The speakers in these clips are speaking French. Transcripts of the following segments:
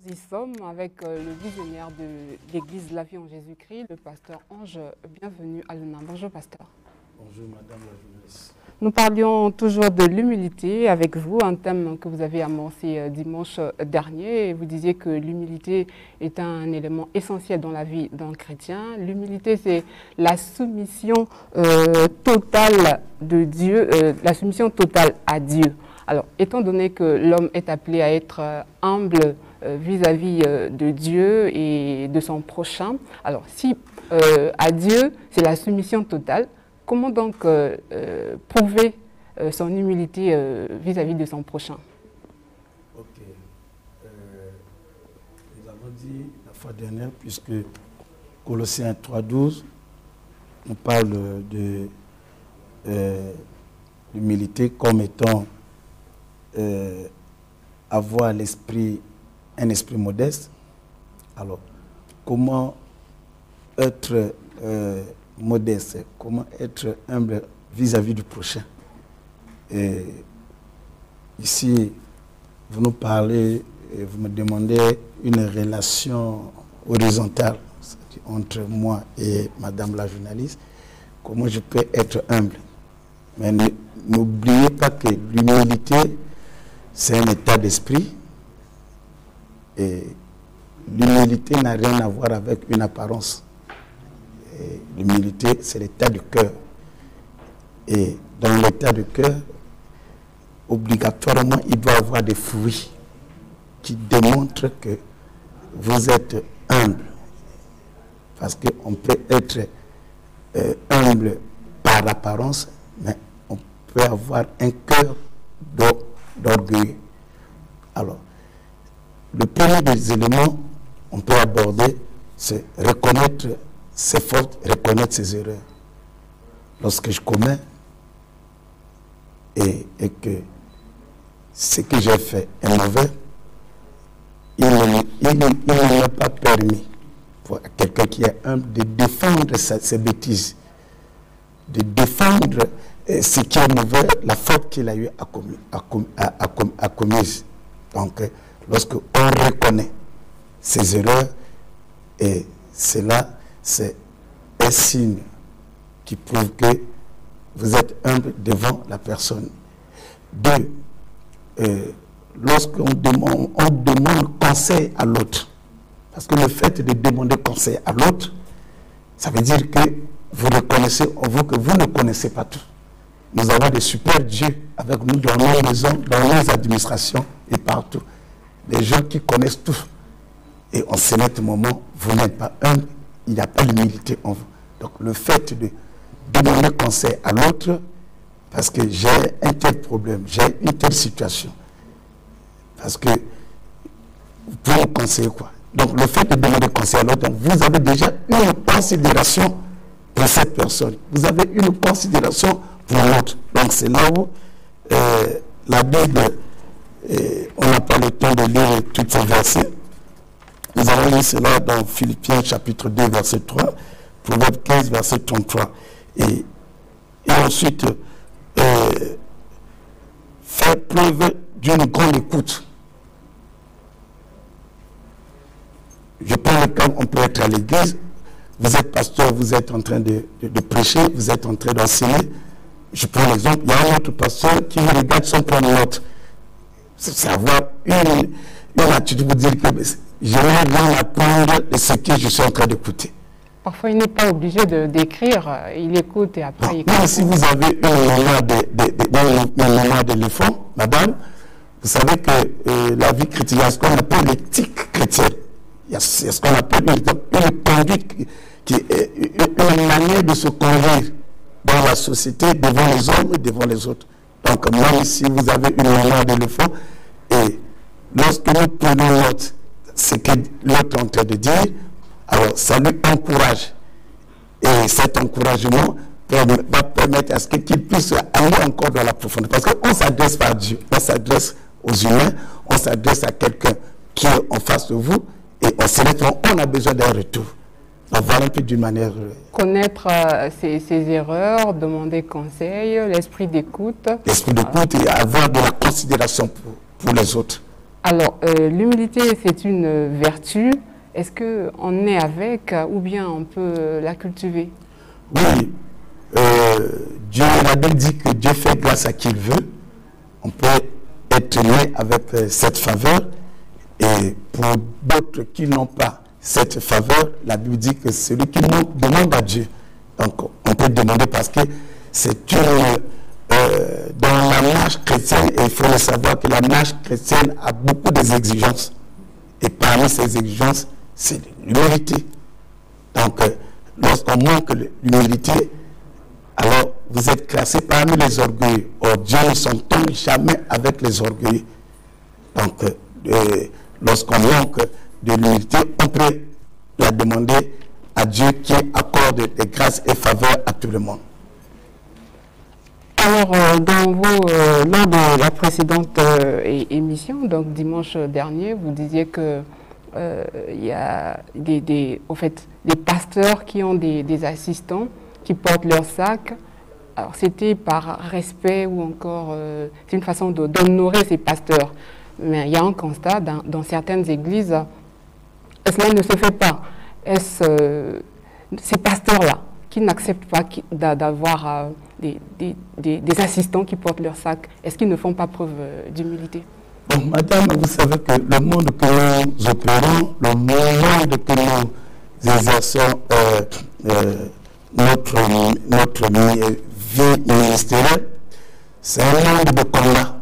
Nous y sommes avec le visionnaire de l'Église La Vie en Jésus-Christ, le pasteur Ange. Bienvenue à l'UNAM. Bonjour, pasteur. Bonjour, madame la journaliste. Nous parlions toujours de l'humilité avec vous, un thème que vous avez amorcé dimanche dernier. Vous disiez que l'humilité est un élément essentiel dans la vie d'un chrétien. L'humilité, c'est la soumission totale de Dieu, la soumission totale à Dieu. Alors, étant donné que l'homme est appelé à être humble vis-à-vis de Dieu et de son prochain, alors si à Dieu, c'est la soumission totale, comment donc prouver son humilité vis-à-vis de son prochain? Ok. Nous avons dit la fois dernière, puisque Colossiens 3,12, on parle de l'humilité comme étant avoir un esprit modeste. Alors, comment être modeste, comment être humble vis-à-vis du prochain. Et ici, vous nous parlez, et vous me demandez une relation horizontale entre moi et madame la journaliste. Comment je peux être humble? Mais n'oubliez pas que l'humilité, c'est un état d'esprit. Et l'humilité n'a rien à voir avec une apparence. L'humilité, c'est l'état du cœur. Et dans l'état du cœur, obligatoirement, il doit y avoir des fruits qui démontrent que vous êtes humble. Parce qu'on peut être humble par apparence, mais on peut avoir un cœur d'orgueil. Alors, le premier des éléments on peut aborder, c'est reconnaître ses fautes, reconnaître ses erreurs. Lorsque je commets et que ce que j'ai fait est mauvais, il ne m'est pas permis pour quelqu'un qui est humble de défendre ses bêtises, de défendre ce qui est mauvais, la faute qu'il a eu à commise. Donc, lorsque on reconnaît ses erreurs, et cela, c'est un signe qui prouve que vous êtes humble devant la personne. Deux, lorsqu'on demande conseil à l'autre, parce que le fait de demander conseil à l'autre, ça veut dire que vous reconnaissez en vous que vous ne connaissez pas tout. Nous avons des super dieux avec nous dans nos maisons, dans nos administrations et partout. Des gens qui connaissent tout. Et en ce moment, vous n'êtes pas humble, il n'y a pas d'humilité en vous. Donc le fait de demander conseil à l'autre, parce que j'ai un tel problème, j'ai une telle situation, parce que vous pouvez me conseiller quoi? Donc le fait de demander conseil à l'autre, vous avez déjà une considération pour cette personne. Vous avez une considération pour l'autre. Donc c'est là où la Bible, on n'a pas le temps de lire tous ces versets. Nous avons lu cela dans Philippiens chapitre 2, verset 3, Proverbe 15, verset 33. Et ensuite, faire preuve d'une grande écoute. Je prends le cas, on peut être à l'église, vous êtes pasteur, vous êtes en train de prêcher, vous êtes en train d'enseigner. Je prends l'exemple, il y a un autre pasteur qui regarde son plan de note. C'est avoir une attitude pour dire que j'aimerais bien apprendre de ce que je suis en train d'écouter. Parfois, il n'est pas obligé d'écrire, il écoute et après il écoute. Même si vous avez une mémoire d'éléphant, madame, vous savez que la vie chrétienne, il y a ce qu'on appelle l'éthique chrétienne. Il y a ce qu'on appelle une conduite, une manière de se conduire dans la société, devant les hommes et devant les autres. Donc, même si vous avez une mémoire d'éléphant, et lorsque nous prenons note, ce que l'autre est en train de dire, alors ça lui encourage. Et cet encouragement va permettre à ce qu'il puisse aller encore dans la profondeur. Parce qu'on ne s'adresse pas à Dieu, on s'adresse aux humains, on s'adresse à quelqu'un qui est en face de vous, et on a besoin d'un retour. Donc voilà un peu d'une manière... Connaître ses erreurs, demander conseil, l'esprit d'écoute. L'esprit d'écoute et avoir de la considération pour les autres. Alors, l'humilité, c'est une vertu. Est-ce qu'on est avec ou bien on peut la cultiver? Oui, Dieu, la Bible dit que Dieu fait grâce à qui il veut. On peut être né avec cette faveur. Et pour d'autres qui n'ont pas cette faveur, la Bible dit que celui qui demande à Dieu. Donc, on peut demander parce que c'est une... dans la marche chrétienne, et il faut le savoir que la marche chrétienne a beaucoup d'exigences. Et parmi ces exigences, c'est l'humilité. Donc, lorsqu'on manque l'humilité, alors vous êtes classé parmi les orgueilleux. Or, Dieu ne s'entend jamais avec les orgueilleux. Donc, lorsqu'on manque de l'humilité, on peut la demander à Dieu qui accorde des grâces et faveurs à tout le monde. Alors, lors de la précédente émission, donc dimanche dernier, vous disiez que il y a des pasteurs qui ont des assistants qui portent leur sac. Alors, c'était par respect ou encore, c'est une façon d'honorer ces pasteurs. Mais il y a un constat dans certaines églises, cela ne se fait pas. Est-ce ces pasteurs-là qui n'acceptent pas d'avoir des assistants qui portent leur sac, est-ce qu'ils ne font pas preuve d'humilité? Bon, madame, vous savez que le monde que nous opérons, le monde que nous exerçons notre vie ministérielle, c'est un monde de combat.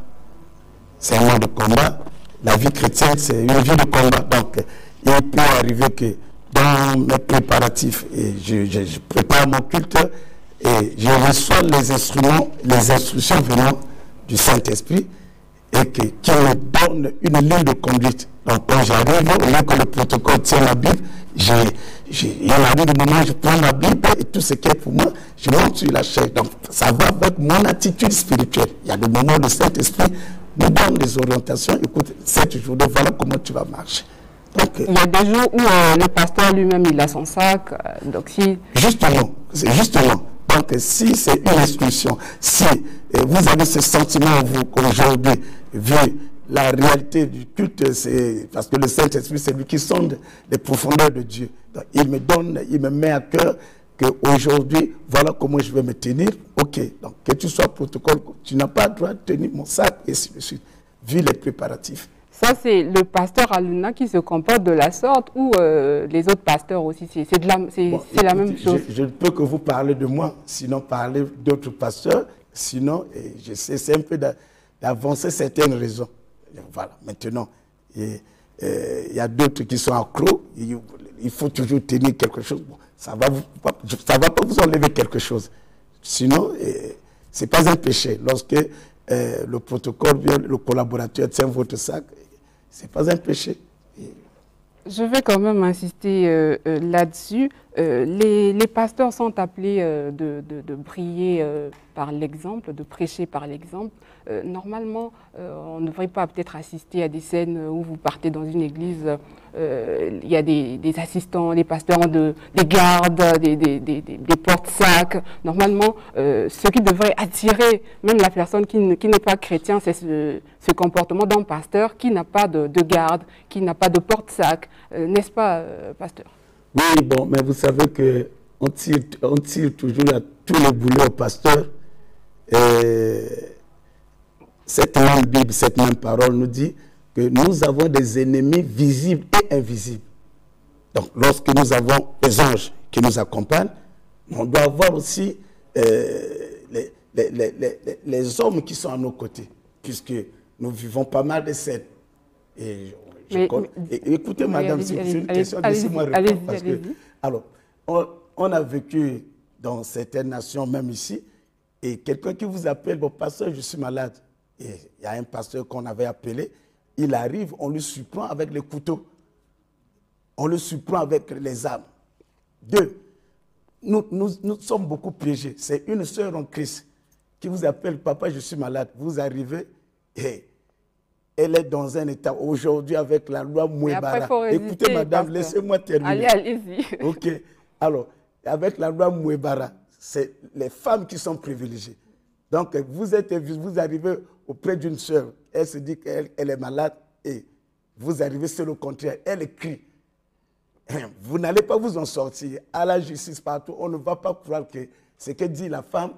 C'est un monde de combat. La vie chrétienne, c'est une vie de combat. Donc, il peut arriver que dans mes préparatifs, et je prépare mon culte, et je reçois les instructions venant du Saint-Esprit, et qui me donne une ligne de conduite. Donc, quand j'arrive, au lieu que le protocole tient la Bible, il y a un moment où je prends la Bible et tout ce qui est pour moi, je monte sur la chaise. Donc, ça va avec mon attitude spirituelle. Il y a des moments où le Saint-Esprit nous donne des orientations. Écoute, cette journée, voilà comment tu vas marcher. Donc, il y a des jours où le pasteur lui-même, il a son sac. Donc, si... Justement, c'est justement. Donc, si c'est une instruction, si vous avez ce sentiment, vous, qu'aujourd'hui, vu la réalité du culte, c'est parce que le Saint-Esprit, c'est lui qui sonde les profondeurs de Dieu. Donc, il me met à cœur qu'aujourd'hui, voilà comment je vais me tenir. Ok, donc que tu sois protocole, tu n'as pas le droit de tenir mon sac, et ainsi de suite, vu les préparatifs. Ça, c'est le pasteur Aluna qui se comporte de la sorte ou les autres pasteurs aussi? C'est la même chose. Je ne peux que vous parler de moi, sinon parler d'autres pasteurs. Sinon, j'essaie un peu d'avancer certaines raisons. Voilà, maintenant, il y a d'autres qui sont accros. Il faut toujours tenir quelque chose. Bon, ça va pas vous enlever quelque chose. Sinon, ce n'est pas un péché. Lorsque le protocole vient, le collaborateur tient votre sac, ce n'est pas un péché. Je vais quand même insister là-dessus. Les pasteurs sont appelés de briller par l'exemple, de prêcher par l'exemple. Normalement, on ne devrait pas peut-être assister à des scènes où vous partez dans une église, il y a des assistants, des pasteurs, des gardes, des porte-sacs. Normalement, ce qui devrait attirer même la personne qui n'est pas chrétien, c'est ce comportement d'un pasteur qui n'a pas de garde, qui n'a pas de porte-sac. N'est-ce pas, pasteur? Oui, bon, mais vous savez qu'on tire toujours à tous les boulots au pasteur. Cette même Bible, cette même parole nous dit que nous avons des ennemis visibles et invisibles. Donc, lorsque nous avons les anges qui nous accompagnent, on doit avoir aussi les hommes qui sont à nos côtés, puisque nous vivons pas mal de scènes. Écoutez, madame, c'est une question, laissez-moi répondre. Parce que, alors, on a vécu dans certaines nations, même ici, et quelqu'un qui vous appelle, bon, pasteur, je suis malade. Et il y a un pasteur qu'on avait appelé, il arrive, on le surprend avec les couteaux. On le surprend avec les armes. Deux, nous sommes beaucoup piégés. C'est une sœur en Christ qui vous appelle, papa, je suis malade. Vous arrivez et elle est dans un état aujourd'hui avec la loi Mouébara. Écoutez, madame, laissez-moi terminer. Allez-y. Ok. Alors, avec la loi Mouébara, c'est les femmes qui sont privilégiées. Donc, vous arrivez auprès d'une sœur, elle se dit qu'elle est malade, et vous arrivez sur le contraire, elle crie. Vous n'allez pas vous en sortir. À la justice partout, on ne va pas croire que ce que dit la femme,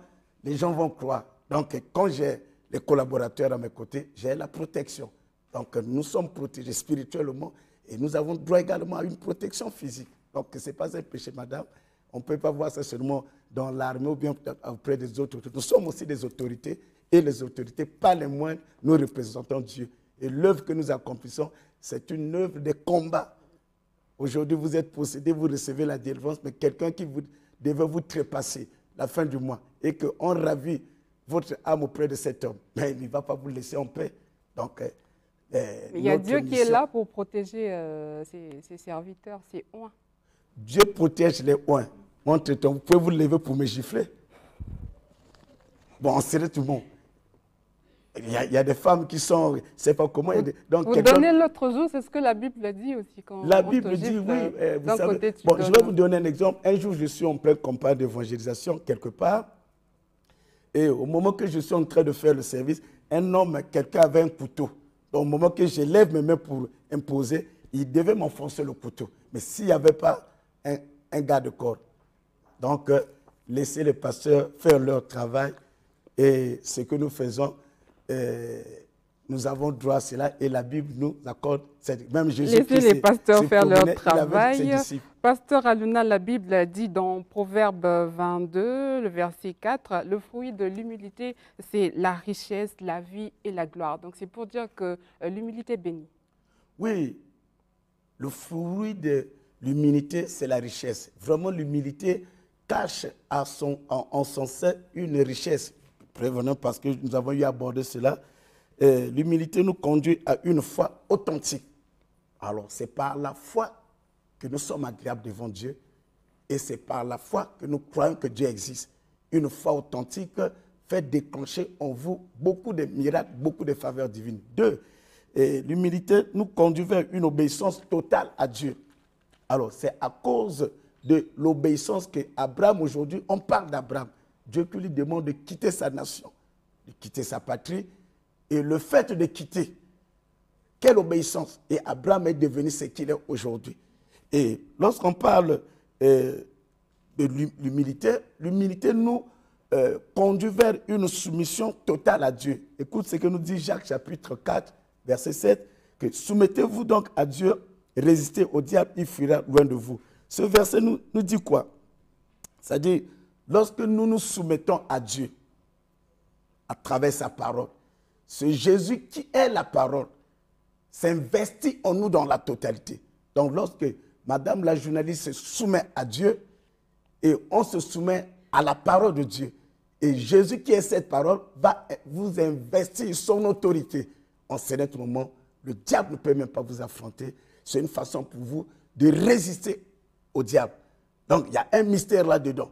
les gens vont croire. Donc, quand j'ai les collaborateurs à mes côtés, j'ai la protection. Donc, nous sommes protégés spirituellement et nous avons droit également à une protection physique. Donc, ce n'est pas un péché, madame. On ne peut pas voir ça seulement dans l'armée ou bien auprès des autorités. Nous sommes aussi des autorités et les autorités, pas les moindres, nous représentons Dieu. Et l'œuvre que nous accomplissons, c'est une œuvre de combat. Aujourd'hui, vous êtes possédé, vous recevez la délivrance, mais quelqu'un qui devait vous trépasser la fin du mois et qu'on ravit votre âme auprès de cet homme, mais il ne va pas vous laisser en paix. Donc, il y a Dieu qui est là pour protéger ses serviteurs, ses oins. Dieu protège les oins. Vous pouvez vous lever pour me gifler. Bon, on serait tout le monde. Il y a des femmes qui sont, c'est pas comment. Donc, vous donnez l'autre jour, c'est ce que la Bible dit aussi. Quand la Bible dit, oui. Vous savez, bon, je vais vous donner un exemple. Un jour, je suis en pleine campagne d'évangélisation quelque part. Et au moment que je suis en train de faire le service, un homme, quelqu'un avait un couteau. Donc, au moment que je lève mes mains pour imposer, il devait m'enfoncer le couteau. Mais s'il n'y avait pas un gars de corps. Donc, laissez les pasteurs faire leur travail. Et ce que nous faisons, nous avons droit à cela. Et la Bible nous accorde. Même Jésus-Christ, laissez les pasteurs faire leur travail. Pasteur Aluna, la Bible dit dans Proverbe 22, le verset 4, le fruit de l'humilité, c'est la richesse, la vie et la gloire. Donc, c'est pour dire que l'humilité bénit. Oui, le fruit de l'humilité, c'est la richesse. Vraiment, l'humilité cache en son sein une richesse. Prévenons parce que nous avons eu à aborder cela. L'humilité nous conduit à une foi authentique. Alors, c'est par la foi que nous sommes agréables devant Dieu et c'est par la foi que nous croyons que Dieu existe. Une foi authentique fait déclencher en vous beaucoup de miracles, beaucoup de faveurs divines. 2, l'humilité nous conduit vers une obéissance totale à Dieu. Alors, c'est à cause de l'obéissance qu'Abraham, aujourd'hui, on parle d'Abraham. Dieu qui lui demande de quitter sa nation, de quitter sa patrie. Et le fait de quitter, quelle obéissance. Et Abraham est devenu ce qu'il est aujourd'hui. Et lorsqu'on parle de l'humilité, l'humilité nous conduit vers une soumission totale à Dieu. Écoute ce que nous dit Jacques chapitre 4, verset 7, que soumettez-vous donc à Dieu, résistez au diable, il fuira loin de vous. Ce verset nous dit quoi? C'est-à-dire, lorsque nous nous soumettons à Dieu, à travers sa parole, ce Jésus qui est la parole s'investit en nous dans la totalité. Donc lorsque Madame la journaliste se soumet à Dieu et on se soumet à la parole de Dieu, et Jésus qui est cette parole va vous investir son autorité. En ce moment, le diable ne peut même pas vous affronter. C'est une façon pour vous de résister au diable. Donc il y a un mystère là-dedans.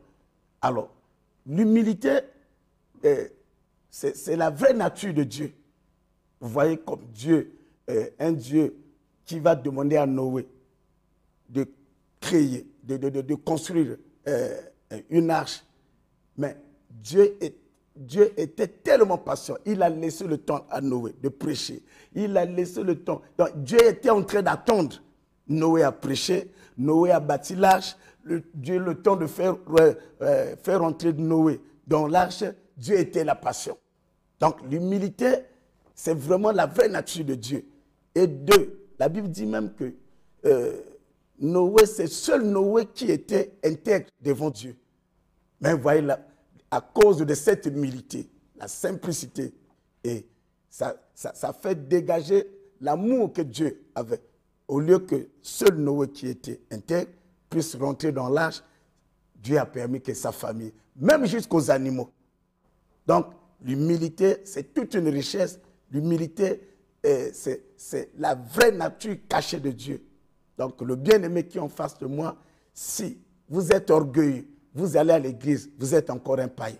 Alors, l'humilité, c'est la vraie nature de Dieu. Vous voyez comme Dieu, un Dieu qui va demander à Noé de créer, de construire une arche. Mais Dieu était tellement patient. Il a laissé le temps à Noé de prêcher. Il a laissé le temps. Donc, Dieu était en train d'attendre. Noé a prêché, Noé a bâti l'arche. Dieu a eu le temps de faire entrer Noé dans l'arche. Dieu était la passion. Donc l'humilité, c'est vraiment la vraie nature de Dieu. Et 2, la Bible dit même que Noé, c'est seul Noé qui était intègre devant Dieu. Mais vous voyez, là, à cause de cette humilité, la simplicité, et ça fait dégager l'amour que Dieu avait. Au lieu que seul Noé qui était intègre puisse rentrer dans l'arche, Dieu a permis que sa famille, même jusqu'aux animaux. Donc, l'humilité, c'est toute une richesse. L'humilité, c'est la vraie nature cachée de Dieu. Donc, le bien-aimé qui est en face de moi, si vous êtes orgueilleux, vous allez à l'église, vous êtes encore un païen.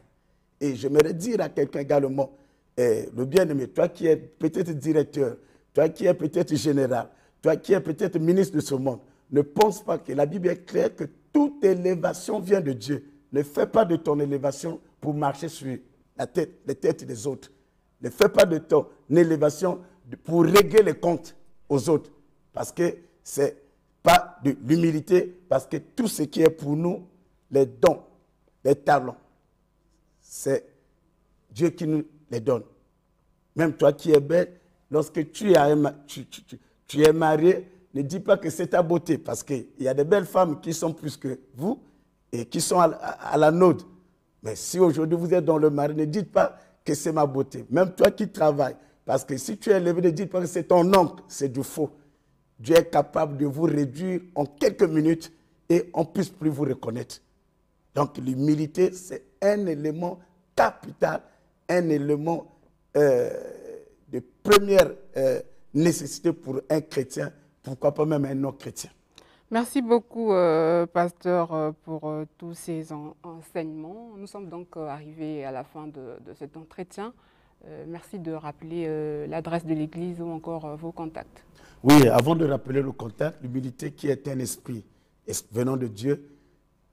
Et j'aimerais dire à quelqu'un également, le bien-aimé, toi qui es peut-être directeur, toi qui es peut-être général, toi qui es peut-être ministre de ce monde, ne pense pas que la Bible est claire que toute élévation vient de Dieu. Ne fais pas de ton élévation pour marcher sur les têtes des autres. Ne fais pas de ton élévation pour régler les comptes aux autres. Parce que c'est pas de l'humilité, parce que tout ce qui est pour nous, les dons, les talents, c'est Dieu qui nous les donne. Même toi qui es belle, lorsque tu es marié, ne dis pas que c'est ta beauté, parce qu'il y a des belles femmes qui sont plus que vous et qui sont à la nôtre. Mais si aujourd'hui vous êtes dans le mari, ne dites pas que c'est ma beauté. Même toi qui travailles, parce que si tu es élevé, ne dites pas que c'est ton oncle, c'est du faux. Dieu est capable de vous réduire en quelques minutes et on ne puisse plus vous reconnaître. Donc l'humilité, c'est un élément capital, un élément de première nécessité pour un chrétien, pourquoi pas même un non-chrétien. Merci beaucoup, pasteur, pour tous ces enseignements. Nous sommes donc arrivés à la fin de cet entretien. Merci de rappeler l'adresse de l'Église ou encore vos contacts. Oui, avant de rappeler le contact, l'humilité qui est un esprit venant de Dieu.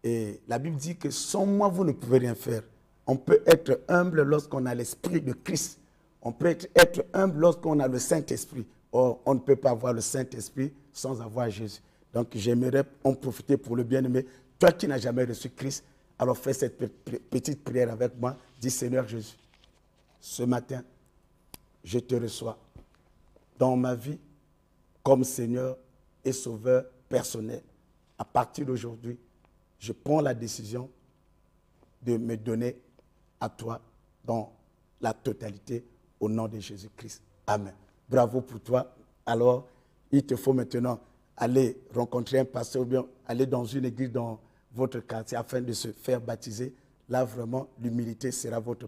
Et la Bible dit que sans moi, vous ne pouvez rien faire. On peut être humble lorsqu'on a l'esprit de Christ. On peut être humble lorsqu'on a le Saint-Esprit. Or, on ne peut pas avoir le Saint-Esprit sans avoir Jésus. Donc, j'aimerais en profiter pour le bien-aimé. Toi qui n'as jamais reçu Christ, alors fais cette petite prière avec moi. Dis, Seigneur Jésus, ce matin, je te reçois dans ma vie comme Seigneur et Sauveur personnel. À partir d'aujourd'hui, je prends la décision de me donner à toi dans la totalité au nom de Jésus-Christ. Amen. Bravo pour toi. Alors, il te faut maintenant aller rencontrer un pasteur ou bien aller dans une église dans votre quartier afin de se faire baptiser. Là, vraiment, l'humilité sera votre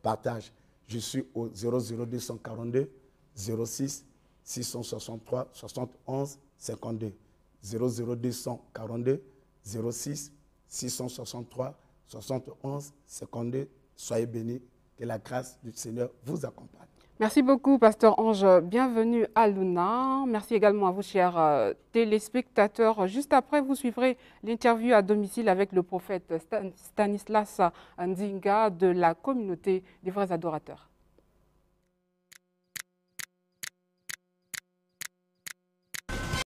partage. Je suis au 00242 06 663 71 52. 00242 06 663 71 52. Soyez bénis. Que la grâce du Seigneur vous accompagne. Merci beaucoup, pasteur Ange. Bienvenue à Luna. Merci également à vous, chers téléspectateurs. Juste après, vous suivrez l'interview à domicile avec le prophète Stanislas Nzinga de la communauté des vrais adorateurs.